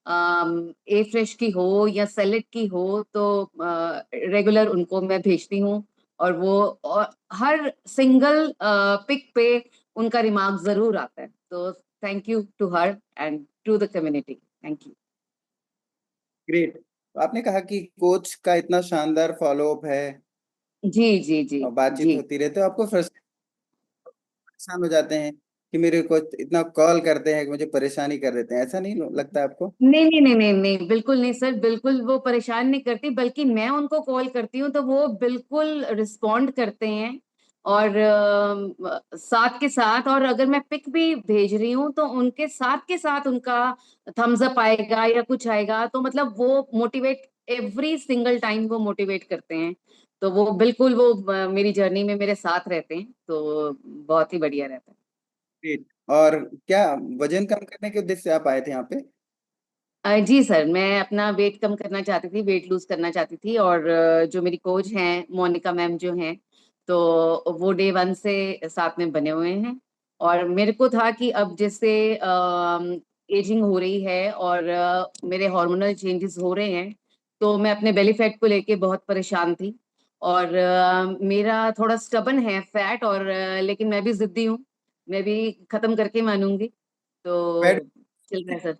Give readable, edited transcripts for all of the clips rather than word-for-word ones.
ए fresh की हो या सैलेड की हो, तो रेगुलर उनको मैं भेजती हूँ। और वो और हर सिंगल पिक पे उनका रिमार्क जरूर आता है। तो thank you to her and to the community, thank you. Great. तो आपने कहा कि कोच का इतना शानदार फॉलोअप है जी जी जी और बातचीत जी। होती रहती है, तो आपको परेशान हो जाते हैं कि मेरे कोच इतना कॉल करते हैं कि मुझे परेशानी कर देते हैं, ऐसा नहीं लगता आपको? नहीं नहीं नहीं नहीं नहीं, बिल्कुल नहीं सर, बिल्कुल वो परेशान नहीं करती, बल्कि मैं उनको कॉल करती हूँ तो वो बिल्कुल रिस्पॉन्ड करते हैं। और साथ के साथ, और अगर मैं पिक भी भेज रही हूँ तो उनके साथ के साथ उनका थम्स अप आएगा या कुछ आएगा, तो मतलब वो मोटिवेट, एवरी सिंगल टाइम वो मोटिवेट करते हैं। तो वो बिल्कुल वो मेरी जर्नी में मेरे साथ रहते हैं, तो बहुत ही बढ़िया रहता है। ग्रेट। और क्या वजन कम करने के उद्देश्य से आप आए थे यहाँ पे? जी सर, मैं अपना वेट कम करना चाहती थी, वेट लूज करना चाहती थी। और जो मेरी कोच हैं मोनिका मैम जो हैं, तो वो डे वन से साथ में बने हुए हैं। और मेरे को था कि अब जैसे एजिंग हो रही है और मेरे हार्मोनल चेंजेस हो रहे हैं, तो मैं अपने बेली फैट को लेके बहुत परेशान थी। और मेरा थोड़ा स्टबन है फैट, और लेकिन मैं भी जिद्दी हूँ, मैं भी खत्म करके मानूंगी। फैट तो चल रहा है सर।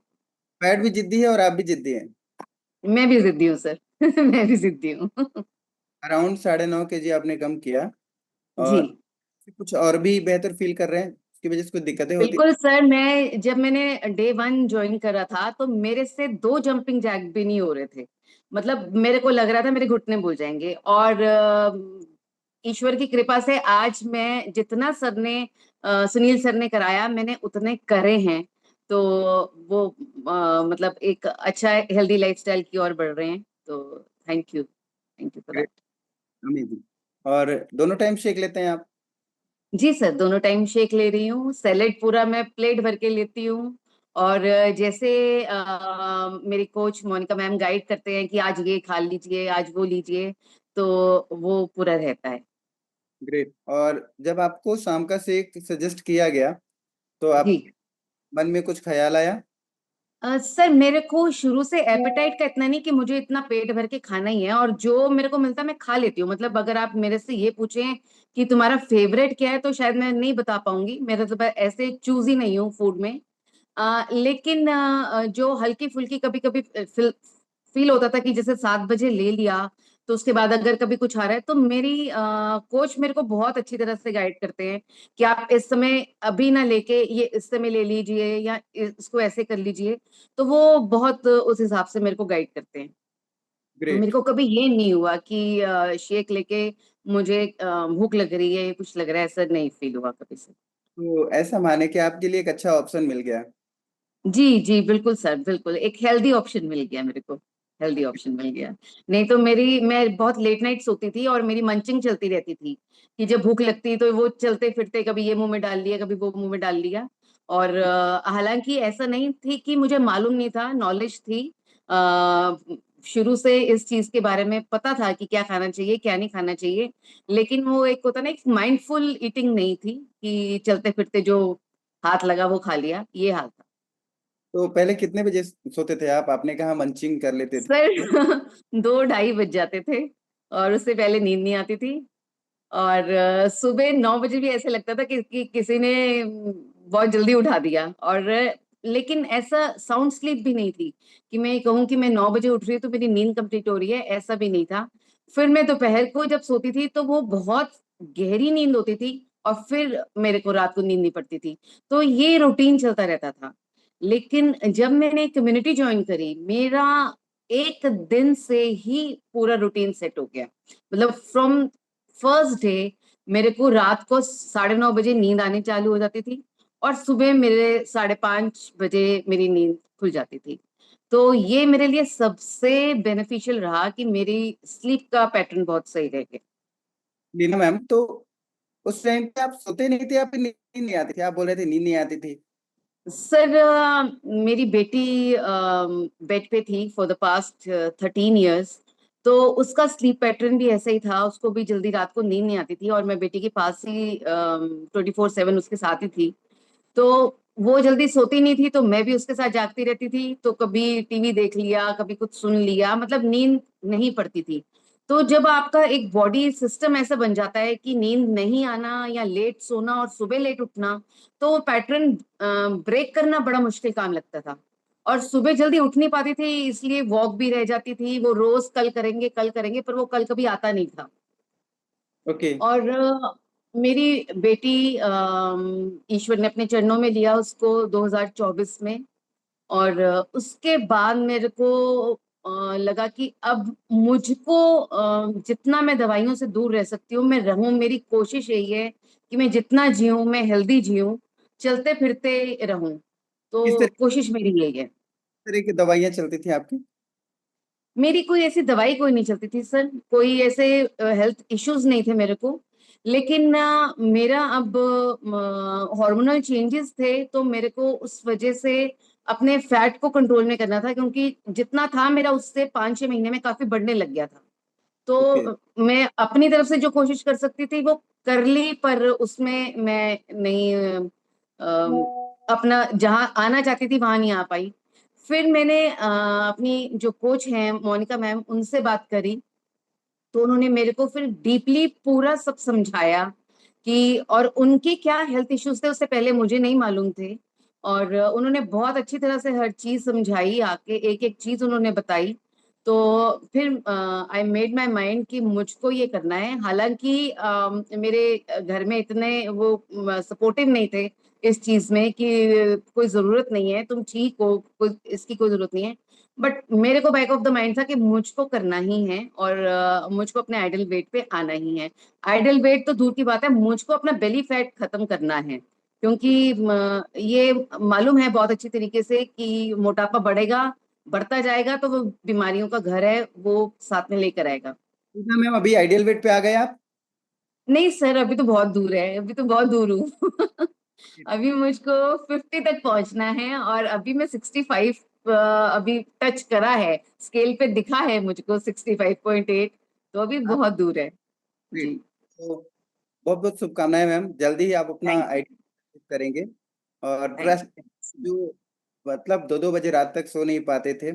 फैट भी जिद्दी है और आप भी जिद्दी हैं। मैं भी जिद्दी हूँ सर। मैं भी जिद्दी हूँ। अराउंड 9.5 kg आपने कम किया, जी और कुछ और भी बेहतर फील कर रहे हैं, उसकी वजह से कुछ दिक्कतें होती? बिल्कुल सर, मैं जब मैंने डे वन ज्वाइन करा था तो मेरे से दो जंपिंग जैक भी नहीं हो रहे थे। मतलब मेरे को लग रहा था मेरे घुटने भूल जाएंगे। और ईश्वर की कृपा से आज मैं जितना सर ने सुनील सर ने कराया, मैंने उतने करे हैं। तो वो मतलब एक अच्छा हेल्दी लाइफस्टाइल की ओर बढ़ रहे हैं। तो thank you for great, that. Amazing. और दोनों टाइम शेक लेते हैं आप? जी सर, दोनों टाइम शेक ले रही हूँ, सैलेड पूरा मैं प्लेट भर के लेती हूँ। और जैसे मेरी कोच मोनिका मैम गाइड करते हैं कि आज ये खा लीजिए, आज वो लीजिए, तो वो पूरा रहता है। ग्रेट। और जब आपको शाम का शेक सजेस्ट किया गया, तो जी आप मन में कुछ ख्याल आया? सर, मेरे को शुरू से एपेटाइट का इतना नहीं कि मुझे इतना पेट भर के खाना ही है, और जो मेरे को मिलता है मैं खा लेती हूँ। मतलब अगर आप मेरे से ये पूछें कि तुम्हारा फेवरेट क्या है, तो शायद मैं नहीं बता पाऊंगी, मेरा तो ऐसे चूजी नहीं हूँ फूड में। लेकिन जो हल्की फुल्की कभी कभी फील होता था कि जैसे 7 बजे ले लिया, तो उसके बाद अगर कभी कुछ आ रहा है, तो मेरी कोच मेरे को बहुत अच्छी तरह से गाइड करते हैं कि आप इस समय अभी ना लेके ये इस समय ले लीजिए, या इसको ऐसे कर लीजिए। तो वो बहुत उस हिसाब से मेरे को गाइड करते हैं। तो मेरे ग्रेट। को कभी ये नहीं हुआ कि शेक लेके मुझे भूख लग रही है या कुछ लग रहा है, ऐसा नहीं फील हुआ कभी से। तो ऐसा माने कि आपके लिए एक अच्छा ऑप्शन मिल गया। जी जी बिल्कुल सर, बिल्कुल एक हेल्दी ऑप्शन मिल गया मेरे को, हेल्दी ऑप्शन मिल गया। नहीं तो मैं बहुत लेट नाइट सोती थी और मेरी मंचिंग चलती रहती थी कि जब भूख लगती तो वो चलते फिरते कभी ये मुंह में डाल लिया, कभी वो मुंह में डाल लिया। और हालांकि ऐसा नहीं थी कि मुझे मालूम नहीं था, नॉलेज थी। अ, शुरू से इस चीज के बारे में पता था कि क्या खाना चाहिए क्या नहीं खाना चाहिए। लेकिन वो एक होता ना, एक माइंडफुल ईटिंग नहीं थी कि चलते फिरते जो हाथ लगा वो खा लिया, ये हाल था। तो पहले कितने बजे सोते थे आप? आपने कहा मंचिंग कर लेते थे, सर तो 2-2:30 बज जाते थे, और उससे पहले नींद नहीं आती थी। और सुबह 9 बजे भी ऐसे लगता था कि किसी ने बहुत जल्दी उठा दिया। और लेकिन ऐसा साउंड स्लीप भी नहीं थी कि मैं कहूँ कि मैं 9 बजे उठ रही हूँ तो मेरी नींद कंप्लीट हो रही है, ऐसा भी नहीं था। फिर मैं दोपहर को जब सोती थी तो वो बहुत गहरी नींद होती थी, और फिर मेरे को रात को नींद नहीं पड़ती थी। तो ये रूटीन चलता रहता था। लेकिन जब मैंने कम्युनिटी ज्वाइन करी, मेरा एक दिन से ही पूरा रूटीन सेट हो गया। मतलब फ्रॉम फर्स्ट डे मेरे को रात को 9:30 बजे नींद आनी चालू हो जाती थी, और सुबह मेरे 5:30 बजे मेरी नींद खुल जाती थी। तो ये मेरे लिए सबसे बेनिफिशियल रहा कि मेरी स्लीप का पैटर्न बहुत सही रह गया। लीना मैम, तो उस टाइम पे आप सोते नहीं थे, आपकी नींद नहीं आती थी? आप बोल रहे थे नींद नहीं आती थी। सर मेरी बेटी बेड पे थी फॉर द पास्ट 13 इयर्स। तो उसका स्लीप पैटर्न भी ऐसा ही था, उसको भी जल्दी रात को नींद नहीं आती थी, और मैं बेटी के पास ही 24/7 उसके साथ ही थी। तो वो जल्दी सोती नहीं थी तो मैं भी उसके साथ जागती रहती थी, तो कभी टीवी देख लिया, कभी कुछ सुन लिया, मतलब नींद नहीं पड़ती थी। तो जब आपका एक बॉडी सिस्टम ऐसा बन जाता है कि नींद नहीं आना या लेट सोना और सुबह लेट उठना, तो वो पैटर्न ब्रेक करना बड़ा मुश्किल काम लगता था। और सुबह जल्दी उठ नहीं पाती थी, इसलिए वॉक भी रह जाती थी, वो रोज कल करेंगे, पर वो कल कभी आता नहीं था। ओके। और मेरी बेटी ईश्वर ने अपने चरणों में लिया उसको 2024 में। और उसके बाद मेरे को लगा कि अब मुझको जितना मैं दवाइयों से दूर रह सकती हूँ मैं रहूं। मेरी कोशिश यही है कि मैं जितना जीऊं मैं हेल्दी जीऊं, चलते फिरते रहूं। किस तो कोशिश मेरी यही है। तरह की दवाइयाँ चलती थी आपकी? मेरी कोई ऐसी दवाई कोई नहीं चलती थी सर, कोई ऐसे हेल्थ इश्यूज नहीं थे मेरे को। लेकिन मेरा अब हार्मोनल चेंजेस थे, तो मेरे को उस वजह से अपने फैट को कंट्रोल में करना था, क्योंकि जितना था मेरा उससे 5-6 महीने में काफी बढ़ने लग गया था। तो ओके। मैं अपनी तरफ से जो कोशिश कर सकती थी वो कर ली, पर उसमें मैं नहीं अपना जहां आना चाहती थी वहां नहीं आ पाई। फिर मैंने अपनी जो कोच हैं मोनिका मैम, उनसे बात करी। तो उन्होंने मेरे को फिर डीपली पूरा सब समझाया कि, और उनके क्या हेल्थ इश्यूज थे उससे पहले मुझे नहीं मालूम थे। और उन्होंने बहुत अच्छी तरह से हर चीज समझाई, आके एक एक चीज उन्होंने बताई। तो फिर आई मेड माई माइंड कि मुझको ये करना है। हालांकि मेरे घर में इतने वो सपोर्टिव नहीं थे इस चीज में कि कोई जरूरत नहीं है, तुम ठीक हो, कोई इसकी कोई जरूरत नहीं है। बट मेरे को बैक ऑफ द माइंड था कि मुझको करना ही है, और मुझको अपने आइडल वेट पे आना ही है। आइडल वेट तो दूर की बात है, मुझको अपना बेली फैट खत्म करना है। क्योंकि ये मालूम है बहुत अच्छी तरीके से कि मोटापा बढ़ेगा, बढ़ता जाएगा तो वो बीमारियों का घर है, वो साथ में लेकर आएगा। कितना मैम अभी आइडियल वेट पे आ गए आप? नहीं सर, अभी तो बहुत दूर है, अभी तो बहुत दूर हूँ। अभी मुझको 50 तक पहुंचना है, और अभी मैं 65 अभी टच करा है, स्केल पे दिखा है मुझको 65.8। तो अभी हाँ, बहुत दूर है। ग्रेट। जी। तो बहुत बहुत शुभकामनाएं मैम, जल्दी ही आप अपना थैंक यू। आइडियल करेंगे। और थैंक ट्रस्ट, यू। जो मतलब 2-2 बजे रात तक सो नहीं पाते थे,